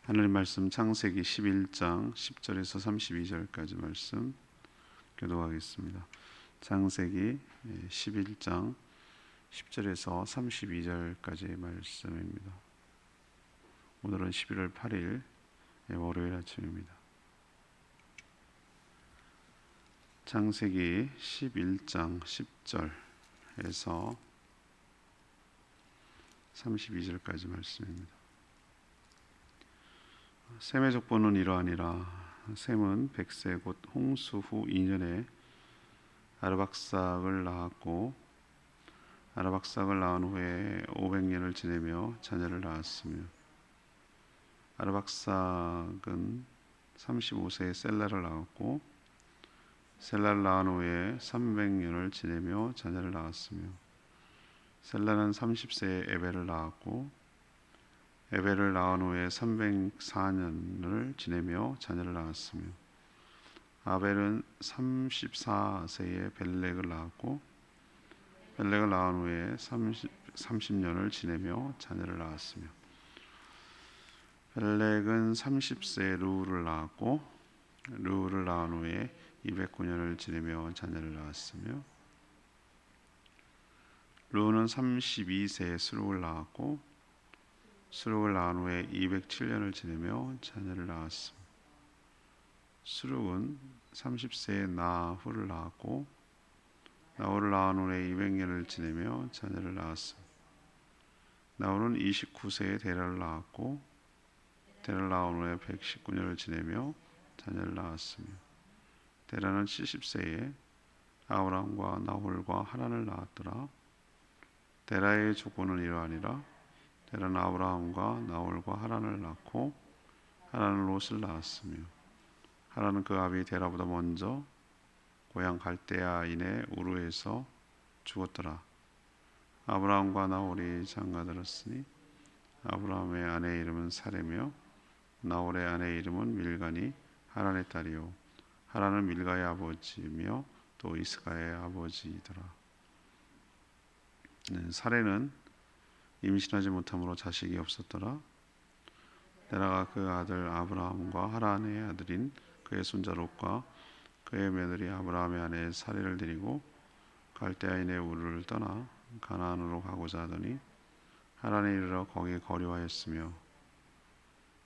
하늘의 말씀 창세기 11장 10절에서 32절까지 말씀 교독하겠습니다. 창세기 11장 10절에서 32절까지의 말씀입니다. 오늘은 11월 8일 월요일 아침입니다. 창세기 11장 10절에서 32절까지 말씀입니다. 셈의 족보는 이러하니라. 셈은 백세 곧 홍수 후 2년에 아르박삭을 낳았고 아르박삭을 낳은 후에 500년을 지내며 자녀를 낳았으며 아르박삭은 35세에 셀라를 낳았고 셀라를 낳은 후에 300년을 지내며 자녀를 낳았으며 셀라는 30세에 에벨을 낳았고 에벨을 낳은 후에 304년을 지내며 자녀를 낳았으며 아벨은 34세에 벨렉을 낳았고 벨렉을 낳은 후에 30년을 지내며 자녀를 낳았으며 벨렉은 30세에 르우를 낳았고 르우를 낳은 후에 209년을 지내며 자녀를 낳았으며 르우는 32세에 스룩을 낳았고 스룩을 낳은 후에 207년을 지내며 자녀를 낳았습니다. 스룩은 30세에 나후를 낳았고 나후를 낳은 후에 200년을 지내며 자녀를 낳았습니다. 나후는 29세에 데라를 낳았고 데라를 낳은 후에 119년을 지내며 자녀를 낳았으며 데라는 70세에 아브람과 나홀과 하란을 낳았더라. 데라의 족보는 이러하니라. 데라는 아브라함과 나홀과 하란을 낳고 하란은 롯을 낳았으며 하란은 그 아비 데라보다 먼저 고향 갈대아인의 우르에서 죽었더라. 아브라함과 나홀이 장가들었으니 아브라함의 아내의 이름은 사레며 나홀의 아내의 이름은 밀가니 하란의 딸이요 하란은 밀가의 아버지며 또 이스가의 아버지이더라. 사레는 임신하지 못함으로 자식이 없었더라. 데라가 그 아들 아브라함과 하란의 아들인 그의 손자 롯과 그의 며느리 아브라함의 아내 사레를 데리고 갈대아인의 우르를 떠나 가나안으로 가고자 하더니 하란에 이르러 거기 거류하였으며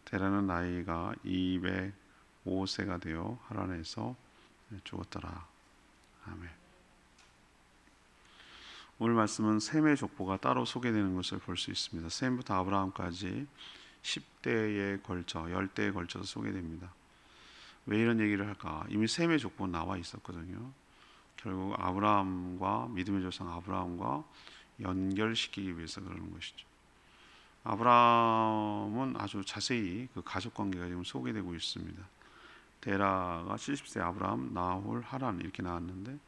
데라는 나이가 205세가 되어 하란에서 죽었더라. 아멘. 오늘 말씀은 셈의 족보가 따로 소개되는 것을 볼 수 있습니다. 셈부터 아브라함까지 10대에 걸쳐 10대에 걸쳐서 소개됩니다. 왜 이런 얘기를 할까? 이미 셈의 족보는 나와 있었거든요. 결국 아브라함과 믿음의 조상 아브라함과 연결시키기 위해서 그러는 것이죠. 아브라함은 아주 자세히 그 가족 관계가 지금 소개되고 있습니다. 데라가 70세 아브라함, 나홀, 하란 이렇게 나왔는데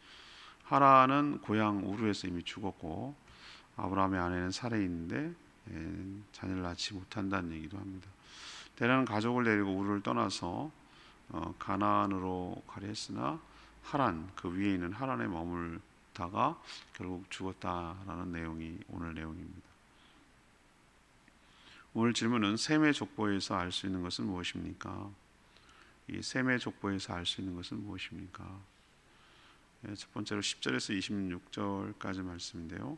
하란은 고향 우르에서 이미 죽었고 아브라함의 아내는 사레인데 자녀를 낳지 못한다는 얘기도 합니다. 데라는 가족을 데리고 우르를 떠나서 가나안으로 가려 했으나 하란 그 위에 있는 하란에 머물다가 결국 죽었다라는 내용이 오늘 내용입니다. 오늘 질문은 셈의 족보에서 알 수 있는 것은 무엇입니까? 이 셈의 족보에서 알 수 있는 것은 무엇입니까? 첫 번째로 10절에서 26절까지 말씀인데요.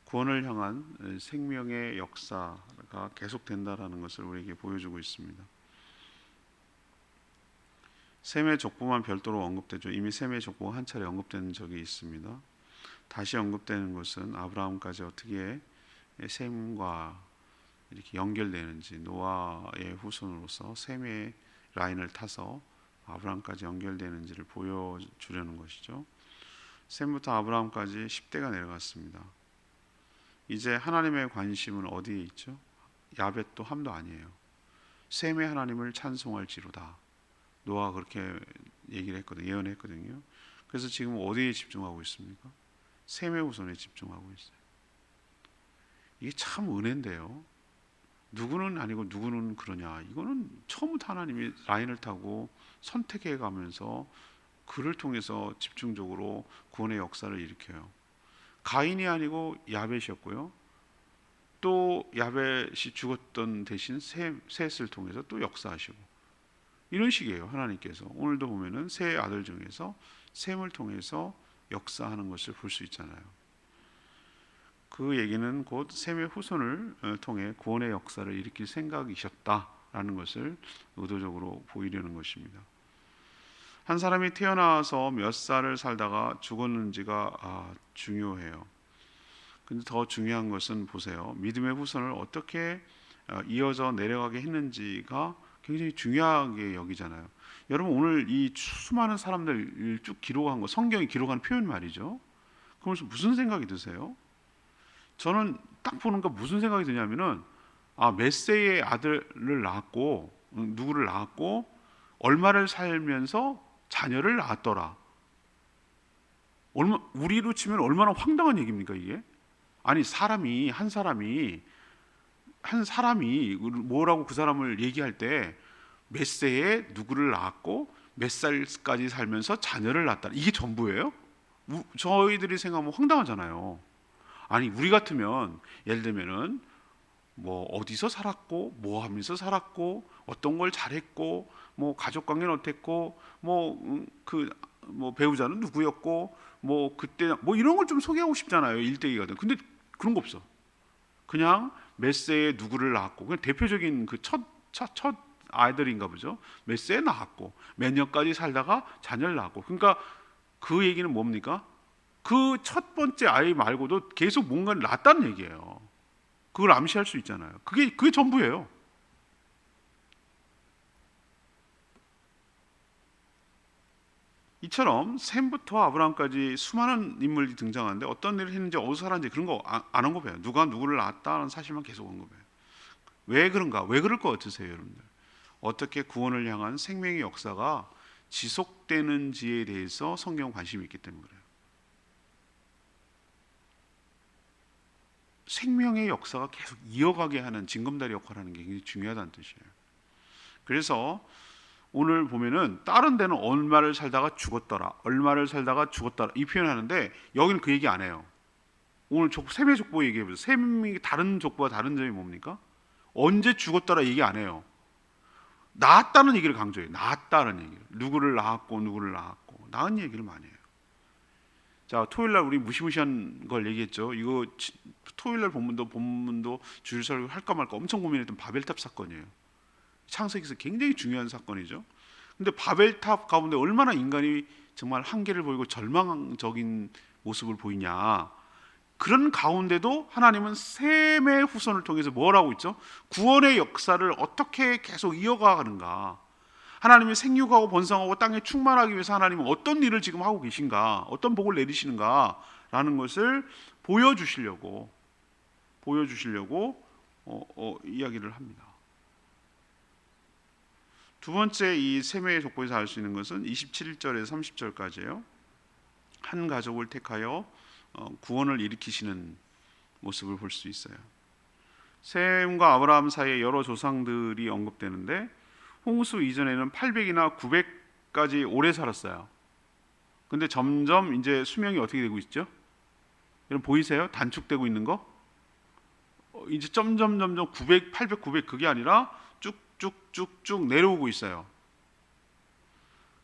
구원을 향한 생명의 역사가 계속된다라는 것을 우리에게 보여주고 있습니다. 셈의 족보만 별도로 언급되죠. 이미 셈의 족보가 한 차례 언급된 적이 있습니다. 다시 언급되는 것은 아브라함까지 어떻게 셈과 이렇게 연결되는지 노아의 후손으로서 셈의 라인을 타서 아브라함까지 연결되는지를 보여주려는 것이죠. 셈부터 아브라함까지 10대가 내려갔습니다. 이제 하나님의 관심은 어디에 있죠? 야벳도 함도 아니에요. 셈의 하나님을 찬송할지로다. 노아가 그렇게 얘기를 했거든요. 예언했거든요. 그래서 지금 어디에 집중하고 있습니까? 셈의 후손에 집중하고 있어요. 이게 참 은혜인데요. 누구는 아니고 누구는 그러냐. 이거는 처음부터 하나님이 라인을 타고 선택해 가면서 그를 통해서 집중적으로 구원의 역사를 일으켜요. 가인이 아니고 야벳이었고요. 또 야벳이 죽었던 대신 셋을 통해서 또 역사하시고, 이런 식이에요. 하나님께서 오늘도 보면은 세 아들 중에서 셈을 통해서 역사하는 것을 볼 수 있잖아요. 그 얘기는 곧 셈의 후손을 통해 구원의 역사를 일으킬 생각이셨다라는 것을 의도적으로 보이려는 것입니다. 한 사람이 태어나서 몇 살을 살다가 죽었는지가 중요해요. 근데 더 중요한 것은 보세요. 믿음의 후손을 어떻게 이어져 내려가게 했는지가 굉장히 중요하게 여기잖아요. 여러분, 오늘 이 수많은 사람들 쭉 기록한 거, 성경이 기록한 표현 말이죠. 그러면서 무슨 생각이 드세요? 저는 딱 보는 거 무슨 생각이 드냐면은, 메세의 아들을 낳았고, 누구를 낳았고, 얼마를 살면서 자녀를 낳았더라. 우리로 치면 얼마나 황당한 얘기입니까 이게? 아니, 한 사람이 뭐라고 그 사람을 얘기할 때 몇 세에 누구를 낳았고 몇 살까지 살면서 자녀를 낳았다, 이게 전부예요? 저희들이 생각하면 황당하잖아요. 아니, 우리 같으면 예를 들면은 뭐 어디서 살았고 뭐 하면서 살았고 어떤 걸 잘했고 뭐 가족 관계는 어땠고 뭐 배우자는 누구였고 뭐 그때 뭐 이런 걸 좀 소개하고 싶잖아요, 일대기거든. 근데 그런 거 없어. 그냥 몇 세에 누구를 낳았고, 그냥 대표적인 그 첫 아이들인가 보죠. 몇 세에 낳았고 몇 년까지 살다가 자녀를 낳았고. 그러니까 그 얘기는 뭡니까? 그 첫 번째 아이 말고도 계속 뭔가를 낳았다는 얘기예요. 그걸 암시할 수 있잖아요. 그게 전부예요. 이처럼 셈부터 아브라함까지 수많은 인물이 등장하는데 어떤 일을 했는지 어디서 살았는지 그런 거 안 언급해요. 누가 누구를 낳았다는 사실만 계속 언급해요. 왜 그런가? 왜 그럴 것 같으세요, 여러분들? 어떻게 구원을 향한 생명의 역사가 지속되는지에 대해서 성경 관심이 있기 때문에 그래요. 생명의 역사가 계속 이어가게 하는 징검다리 역할을 하는 게 굉장히 중요하다는 뜻이에요. 그래서 오늘 보면은 다른 데는 얼마를 살다가 죽었더라, 얼마를 살다가 죽었더라 이 표현하는데 여기는 그 얘기 안 해요. 오늘 셈의 족보 얘기해보세요. 셈이 다른 족보와 다른 점이 뭡니까? 언제 죽었더라 얘기 안 해요. 낳았다는 얘기를 강조해요. 낳았다는 얘기를. 누구를 낳았고 낳은 얘기를 많이 해요. 자, 토요일날 우리 무시무시한 걸 얘기했죠. 이거 토요일날 본문도 주일 설교 할까 말까 엄청 고민했던 바벨탑 사건이에요. 창세기에서 굉장히 중요한 사건이죠. 근데 바벨탑 가운데 얼마나 인간이 정말 한계를 보이고 절망적인 모습을 보이냐. 그런 가운데도 하나님은 셈의 후손을 통해서 뭘 하고 있죠? 구원의 역사를 어떻게 계속 이어가는가. 하나님이 생육하고 번성하고 땅에 충만하기 위해서 하나님은 어떤 일을 지금 하고 계신가, 어떤 복을 내리시는가 라는 것을 보여주시려고 이야기를 합니다. 두 번째, 이 셈의 족보에서 알 수 있는 것은 27절에서 30절까지예요. 한 가족을 택하여 구원을 일으키시는 모습을 볼 수 있어요. 셈과 아브라함 사이에 여러 조상들이 언급되는데 홍수 이전에는 800이나 900까지 오래 살았어요. 근데 점점 이제 수명이 어떻게 되고 있죠? 여러분 보이세요? 단축되고 있는 거? 이제 점점 900, 800, 900 그게 아니라 쭉쭉쭉쭉 내려오고 있어요.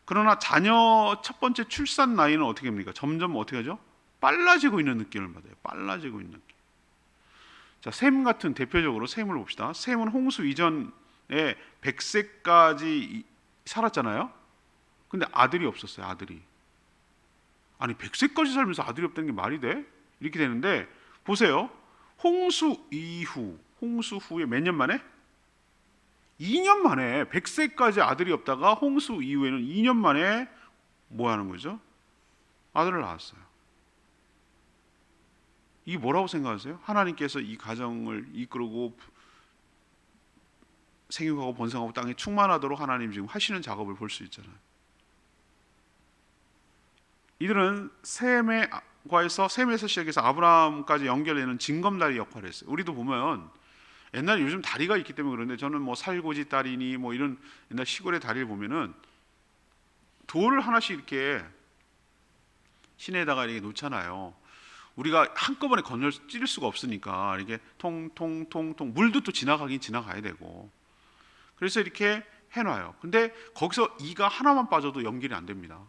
그러나 자녀 첫 번째 출산 나이는 어떻게 됩니까? 점점 어떻게 하죠? 빨라지고 있는 느낌을 받아요. 빨라지고 있는 느낌. 자, 셈 같은 대표적으로 셈을 봅시다. 셈은 홍수 이전에 100세까지 살았잖아요. 근데 아들이 없었어요. 아들이. 아니 100세까지 살면서 아들이 없다는 게 말이 돼? 이렇게 되는데 보세요. 홍수 후에 몇 년 만에? 2년 만에 100세까지 아들이 없다가 홍수 이후에는 2년 만에 뭐 하는 거죠? 아들을 낳았어요. 이게 뭐라고 생각하세요? 하나님께서 이 가정을 이끌고 생육하고 번성하고 땅에 충만하도록 하나님 지금 하시는 작업을 볼 수 있잖아요. 이들은 셈에서 시작해서 아브라함까지 연결되는 징검다리 역할을 했어요. 우리도 보면 옛날에 요즘 다리가 있기 때문에 그런데 저는 뭐 살고지 다리니 뭐 이런 옛날 시골의 다리를 보면은 돌을 하나씩 이렇게 시내에다가 이렇게 놓잖아요. 우리가 한꺼번에 건널 찌를 수가 없으니까 이게 통통통통 물도 또 지나가긴 지나가야 되고, 그래서 이렇게 해놔요. 근데 거기서 이가 하나만 빠져도 연결이 안 됩니다.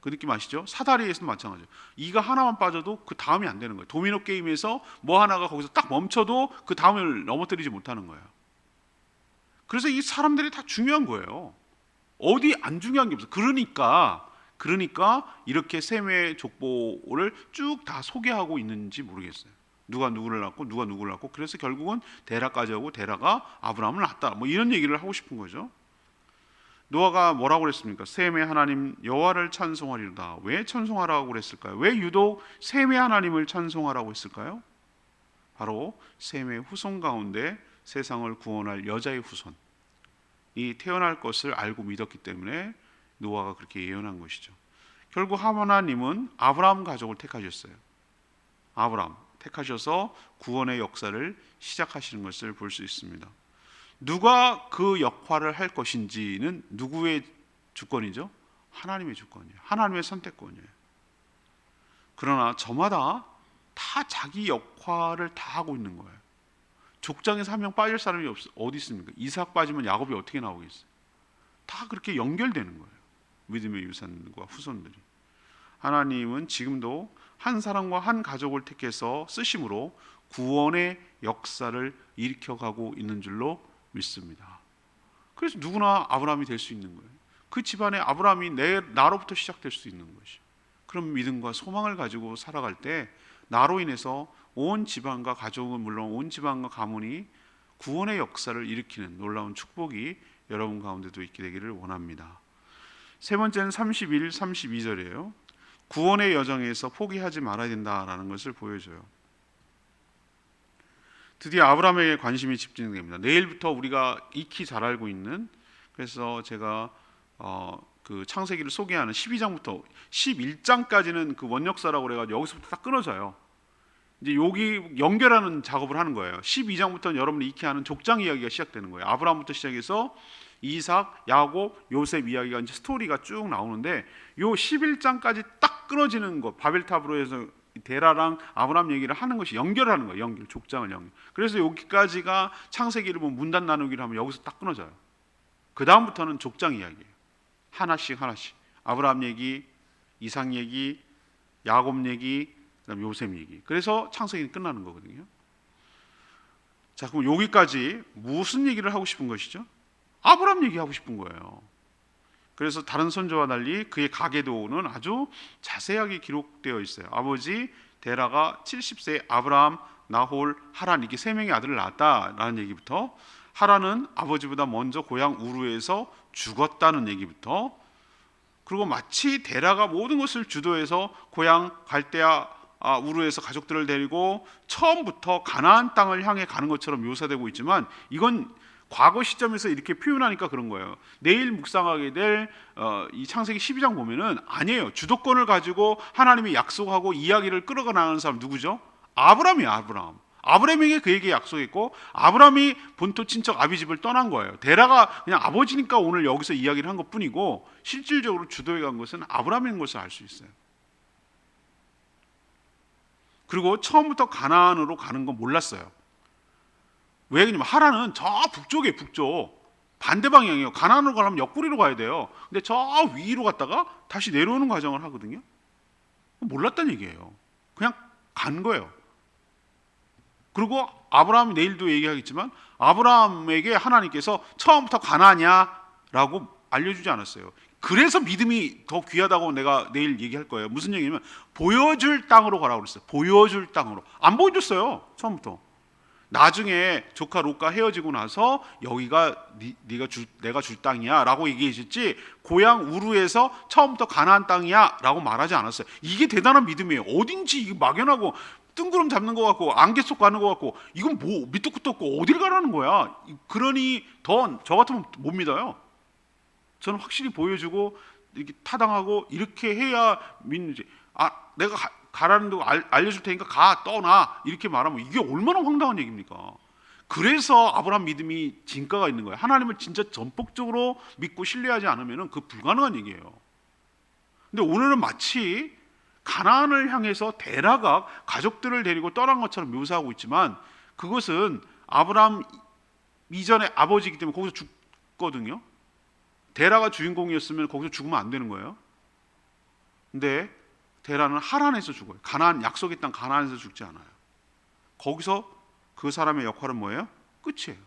그 느낌 아시죠? 사다리에서도 마찬가지예요. 이가 하나만 빠져도 그 다음이 안 되는 거예요. 도미노 게임에서 뭐 하나가 거기서 딱 멈춰도 그 다음을 넘어뜨리지 못하는 거예요. 그래서 이 사람들이 다 중요한 거예요. 어디 안 중요한 게 없어. 그러니까 이렇게 셈의 족보를 쭉 다 소개하고 있는지 모르겠어요. 누가 누구를 낳고 누가 누구를 낳고, 그래서 결국은 데라까지 하고 데라가 아브라함을 낳았다, 뭐 이런 얘기를 하고 싶은 거죠. 노아가 뭐라고 그랬습니까? 셈의 하나님 여호와를 찬송하리로다. 왜 찬송하라고 그랬을까요? 왜 유독 셈의 하나님을 찬송하라고 했을까요? 바로 셈의 후손 가운데 세상을 구원할 여자의 후손이 태어날 것을 알고 믿었기 때문에 노아가 그렇게 예언한 것이죠. 결국 하나님은 아브라함 가족을 택하셨어요. 아브라함 택하셔서 구원의 역사를 시작하시는 것을 볼 수 있습니다. 누가 그 역할을 할 것인지는 누구의 주권이죠? 하나님의 주권이에요. 하나님의 선택권이에요. 그러나 저마다 다 자기 역할을 다 하고 있는 거예요. 족장에서 한 명 빠질 사람이 어디 있습니까? 이삭 빠지면 야곱이 어떻게 나오겠어요? 다 그렇게 연결되는 거예요. 믿음의 유산과 후손들이. 하나님은 지금도 한 사람과 한 가족을 택해서 쓰심으로 구원의 역사를 일으켜가고 있는 줄로 믿습니다. 그래서 누구나 아브라함이 될 수 있는 거예요. 그 집안에 아브라함이 나로부터 시작될 수 있는 것이. 그런 믿음과 소망을 가지고 살아갈 때 나로 인해서 온 집안과 가족은 물론 온 집안과 가문이 구원의 역사를 일으키는 놀라운 축복이 여러분 가운데도 있게 되기를 원합니다. 세 번째는 31, 32절이에요. 구원의 여정에서 포기하지 말아야 된다라는 것을 보여줘요. 드디어 아브라함에게 관심이 집중됩니다. 내일부터 우리가 익히 잘 알고 있는, 그래서 제가 그 창세기를 소개하는 12장부터 11장까지는 그 원역사라고 그래가지고 여기서부터 딱 끊어져요. 이제 여기 연결하는 작업을 하는 거예요. 12장부터는 여러분이 익히 아는 족장 이야기가 시작되는 거예요. 아브라함부터 시작해서 이삭, 야곱, 요셉 이야기가 이제 스토리가 쭉 나오는데, 요 11장까지 딱 끊어지는 거, 바벨탑으로 해서 데라랑 아브라함 얘기를 하는 것이 연결하는 거예요. 연결, 족장을 연결. 그래서 여기까지가 창세기를 보면 문단 나누기를 하면 여기서 딱 끊어져요. 그 다음부터는 족장 이야기예요. 하나씩 아브라함 얘기, 이삭 얘기, 야곱 얘기, 그다음 요셉 얘기. 그래서 창세기는 끝나는 거거든요. 자, 그럼 여기까지 무슨 얘기를 하고 싶은 것이죠? 아브라함 얘기하고 싶은 거예요. 그래서 다른 선조와 달리 그의 가계도는 아주 자세하게 기록되어 있어요. 아버지 데라가 70세에 아브라함, 나홀, 하란, 이렇게 세 명의 아들을 낳았다라는 얘기부터, 하란은 아버지보다 먼저 고향 우르에서 죽었다는 얘기부터, 그리고 마치 데라가 모든 것을 주도해서 고향 갈대아 우르에서 가족들을 데리고 처음부터 가나안 땅을 향해 가는 것처럼 묘사되고 있지만, 이건 과거 시점에서 이렇게 표현하니까 그런 거예요. 내일 묵상하게 될 이 창세기 12장 보면은 아니에요. 주도권을 가지고 하나님이 약속하고 이야기를 끌어가 나가는 사람 누구죠? 아브라함이에요. 아브라함에게 그에게 약속했고, 아브라함이 본토 친척 아비 집을 떠난 거예요. 데라가 그냥 아버지니까 오늘 여기서 이야기를 한 것뿐이고, 실질적으로 주도해 간 것은 아브라함인 것을 알 수 있어요. 그리고 처음부터 가나안으로 가는 건 몰랐어요. 왜 그러냐면 하란은 저 북쪽에 북쪽 반대 방향이에요. 가나안으로 가려면 옆구리로 가야 돼요. 근데 저 위로 갔다가 다시 내려오는 과정을 하거든요. 몰랐다는 얘기예요. 그냥 간 거예요. 그리고 아브라함이 내일도 얘기하겠지만, 아브라함에게 하나님께서 처음부터 가나안이야라고 알려주지 않았어요. 그래서 믿음이 더 귀하다고 내가 내일 얘기할 거예요. 무슨 얘기냐면 보여줄 땅으로 가라고 그랬어요. 보여줄 땅으로. 안 보여줬어요. 처음부터. 나중에 조카 롯과 헤어지고 나서 여기가 내가 줄 땅이야 라고 얘기했지, 고향 우르에서 처음부터 가나안 땅이야 라고 말하지 않았어요. 이게 대단한 믿음이에요. 어딘지 이거 막연하고 뜬구름 잡는 것 같고 안개 속 가는 것 같고, 이건 뭐 밑도 끝도 없고 어딜 가라는 거야. 그러니 더 저 같으면 못 믿어요. 저는 확실히 보여주고 이렇게 타당하고 이렇게 해야 믿는지. 내가 가라는 거 알려줄 테니까 가, 떠나, 이렇게 말하면 이게 얼마나 황당한 얘기입니까? 그래서 아브라함 믿음이 진가가 있는 거예요. 하나님을 진짜 전폭적으로 믿고 신뢰하지 않으면 그 불가능한 얘기예요. 근데 오늘은 마치 가나안을 향해서 데라가 가족들을 데리고 떠난 것처럼 묘사하고 있지만 그것은 아브라함 이전의 아버지이기 때문에 거기서 죽거든요. 데라가 주인공이었으면 거기서 죽으면 안 되는 거예요. 근데 데라는 하란에서 죽어요. 가나안, 약속의 땅 가나안에서 죽지 않아요. 거기서 그 사람의 역할은 뭐예요? 끝이에요.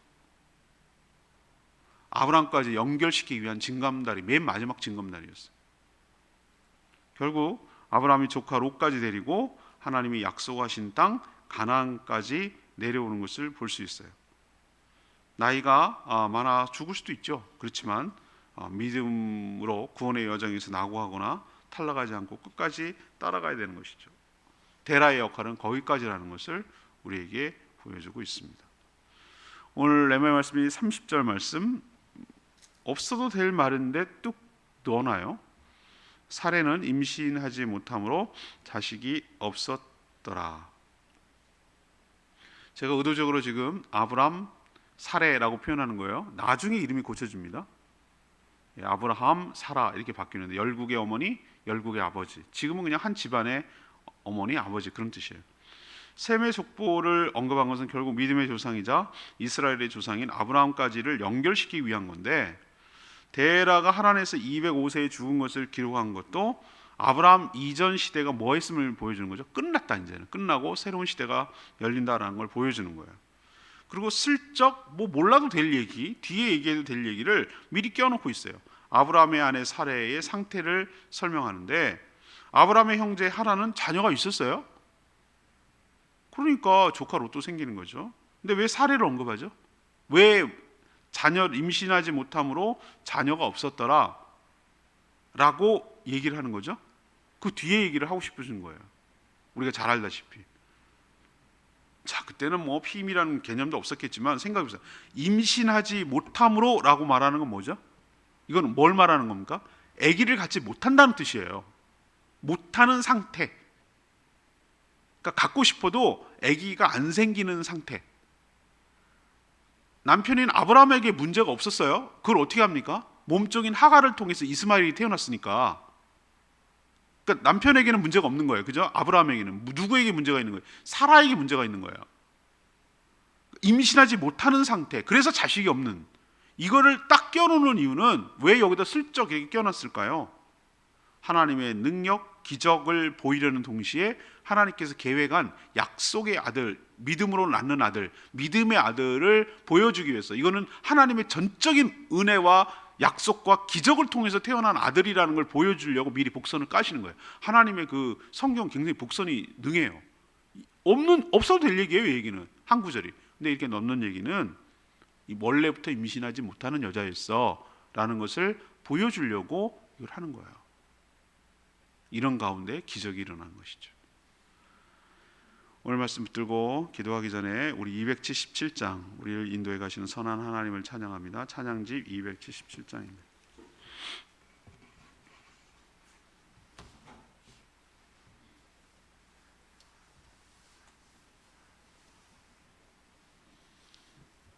아브라함까지 연결시키기 위한 징검다리, 맨 마지막 징검다리였어요. 결국 아브라함이 조카 롯까지 데리고 하나님이 약속하신 땅 가나안까지 내려오는 것을 볼 수 있어요. 나이가 많아 죽을 수도 있죠. 그렇지만 믿음으로 구원의 여정에서 낙오하거나 탈락하지 않고 끝까지 따라가야 되는 것이죠. 데라의 역할은 거기까지라는 것을 우리에게 보여주고 있습니다. 오늘 레마의 말씀이 30절 말씀, 없어도 될 말인데 뚝 넣어놔요. 사례는 임신하지 못함으로 자식이 없었더라. 제가 의도적으로 지금 아브람 사례라고 표현하는 거예요. 나중에 이름이 고쳐집니다. 아브라함, 사라 이렇게 바뀌는데 열국의 어머니, 열국의 아버지. 지금은 그냥 한 집안의 어머니, 아버지 그런 뜻이에요. 셈의 족보를 언급한 것은 결국 믿음의 조상이자 이스라엘의 조상인 아브라함까지를 연결시키기 위한 건데, 데라가 하란에서 205세에 죽은 것을 기록한 것도 아브라함 이전 시대가 뭐 했음을 보여주는 거죠. 끝났다. 이제는 끝나고 새로운 시대가 열린다라는 걸 보여주는 거예요. 그리고 슬쩍 뭐 몰라도 될 얘기, 뒤에 얘기해도 될 얘기를 미리 껴놓고 있어요. 아브라함의 아내 사레의 상태를 설명하는데, 아브라함의 형제 하란은 자녀가 있었어요. 그러니까 조카 롯도 생기는 거죠. 근데 왜 사례를 언급하죠? 왜 자녀를 임신하지 못함으로 자녀가 없었더라 라고 얘기를 하는 거죠? 그 뒤에 얘기를 하고 싶으신 거예요. 우리가 잘 알다시피. 자, 그때는 뭐 피임이라는 개념도 없었겠지만 생각해보세요. 임신하지 못함으로 라고 말하는 건 뭐죠? 이건 뭘 말하는 겁니까? 아기를 갖지 못한다는 뜻이에요. 못하는 상태. 그러니까 갖고 싶어도 아기가 안 생기는 상태. 남편인 아브라함에게 문제가 없었어요. 그걸 어떻게 합니까? 몸종인 하갈을 통해서 이스마엘이 태어났으니까. 그러니까 남편에게는 문제가 없는 거예요. 그죠? 아브라함에게는. 누구에게 문제가 있는 거예요? 사라에게 문제가 있는 거예요. 임신하지 못하는 상태. 그래서 자식이 없는. 이거를 딱 껴놓는 이유는 왜 여기다 슬쩍 껴놨을까요? 하나님의 능력, 기적을 보이려는 동시에 하나님께서 계획한 약속의 아들, 믿음으로 낳는 아들, 믿음의 아들을 보여주기 위해서, 이거는 하나님의 전적인 은혜와 약속과 기적을 통해서 태어난 아들이라는 걸 보여주려고 미리 복선을 까시는 거예요. 하나님의 그 성경 굉장히 복선이 능해요. 없어도 될 얘기예요. 이 얘기는 한 구절이. 근데 이렇게 넣는 얘기는 원래부터 임신하지 못하는 여자였어 라는 것을 보여주려고 이걸 하는 거예요. 이런 가운데 기적이 일어난 것이죠. 오늘 말씀 붙들고 기도하기 전에 우리 277장, 우리를 인도해 가시는 선한 하나님을 찬양합니다. 찬양집 277장입니다.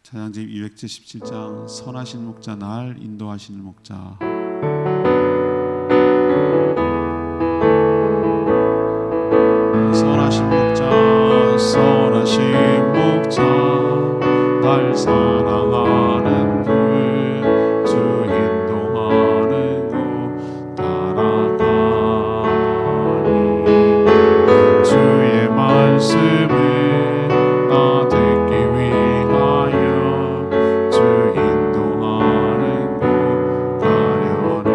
찬양집 277장, 선하신 목자 날 인도하시는 목자. 선하신 목자, 선하신 목자, 날 사랑하는 그 주 인도하는 곳 따라가니, 주의 말씀을 나 듣기 위하여 주 인도하는 곳 가려니.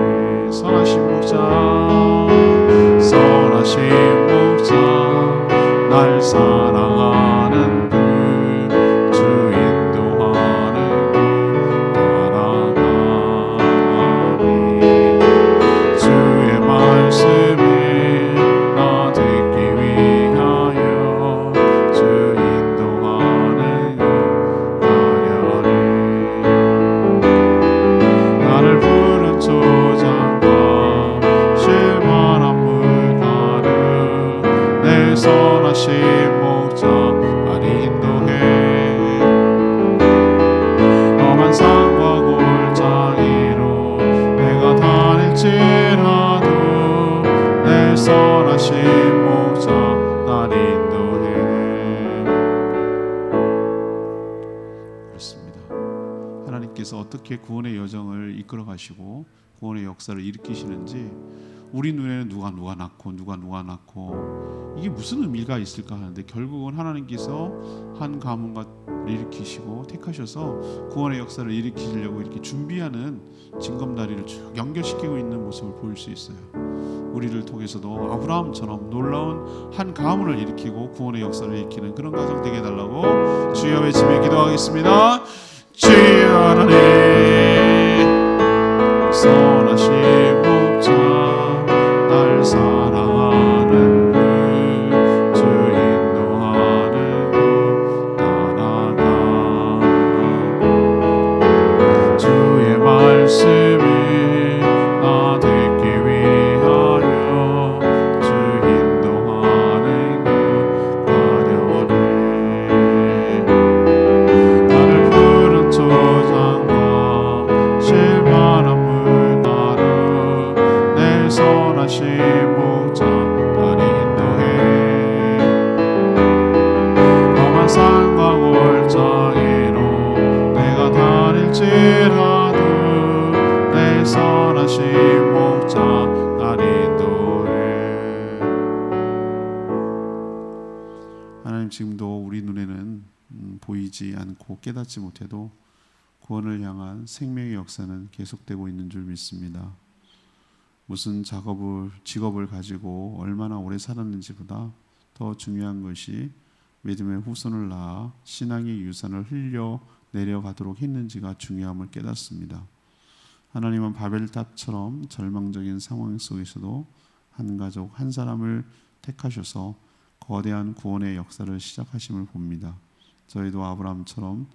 어떻게 구원의 여정을 이끌어 가시고 구원의 역사를 일으키시는지 우리 눈에는 누가 낳고 누가 낳고 이게 무슨 의미가 있을까 하는데 결국은 하나님께서 한 가문을 일으키시고 택하셔서 구원의 역사를 일으키시려고 이렇게 준비하는 징검다리를 쭉 연결시키고 있는 모습을 보일 수 있어요. 우리를 통해서도 아브라함처럼 놀라운 한 가문을 일으키고 구원의 역사를 일으키는 그런 가정 되게 해달라고 주여 외치며 기도하겠습니다. 주여 하나님 선하신 목자 날 사랑하는 주 인도하는 따라가 주의 말씀이 나 듣기 위하여 주 인도하는 가려네 나를 푸른 초장과 실만한 물가로 내 선하신 목자 날 인도해 험한 산과 골짜기로 내가 다닐지라도 내 선하신 목자 날 인도해. 하나님 지금도 우리 눈에는 보이지 않고 깨닫지 못해도 구원을 향한 생명의 역사는 계속되고 있는 줄 믿습니다. 무슨 직업을 가지고 얼마나 오래 살았는지보다 더 중요한 것이 믿음의 후손을 낳아 신앙의 유산을 흘려 내려가도록 했는지가 중요함을 깨닫습니다. 하나님은 바벨탑처럼 절망적인 상황 속에서도 한 가족 한 사람을 택하셔서 거대한 구원의 역사를 시작하심을 봅니다. 저희도 아브라함처럼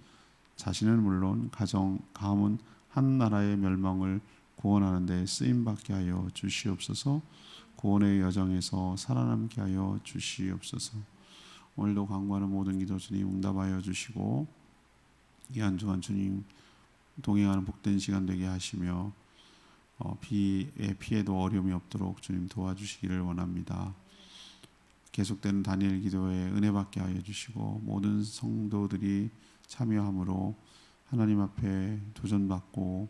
자신은 물론 가정, 가문, 한 나라의 멸망을 구원하는 데 쓰임받게 하여 주시옵소서. 구원의 여정에서 살아남게 하여 주시옵소서. 오늘도 간구하는 모든 기도 주님 응답하여 주시고 이 한 주간 주님 동행하는 복된 시간 되게 하시며 피해도 어려움이 없도록 주님 도와주시기를 원합니다. 계속되는 다니엘 기도에 은혜 받게 하여 주시고 모든 성도들이 참여함으로 하나님 앞에 도전받고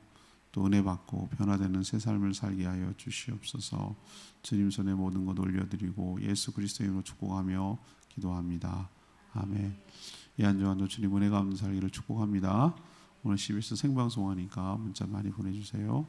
또 은혜 받고 변화되는 새 삶을 살게 하여 주시옵소서. 주님 손에 모든 것 올려드리고 예수 그리스도의 이름으로 축복하며 기도합니다. 아멘. 이 한 주간도 주님 은혜 가운데 살기를 축복합니다. 오늘 CBS 생방송하니까 문자 많이 보내주세요.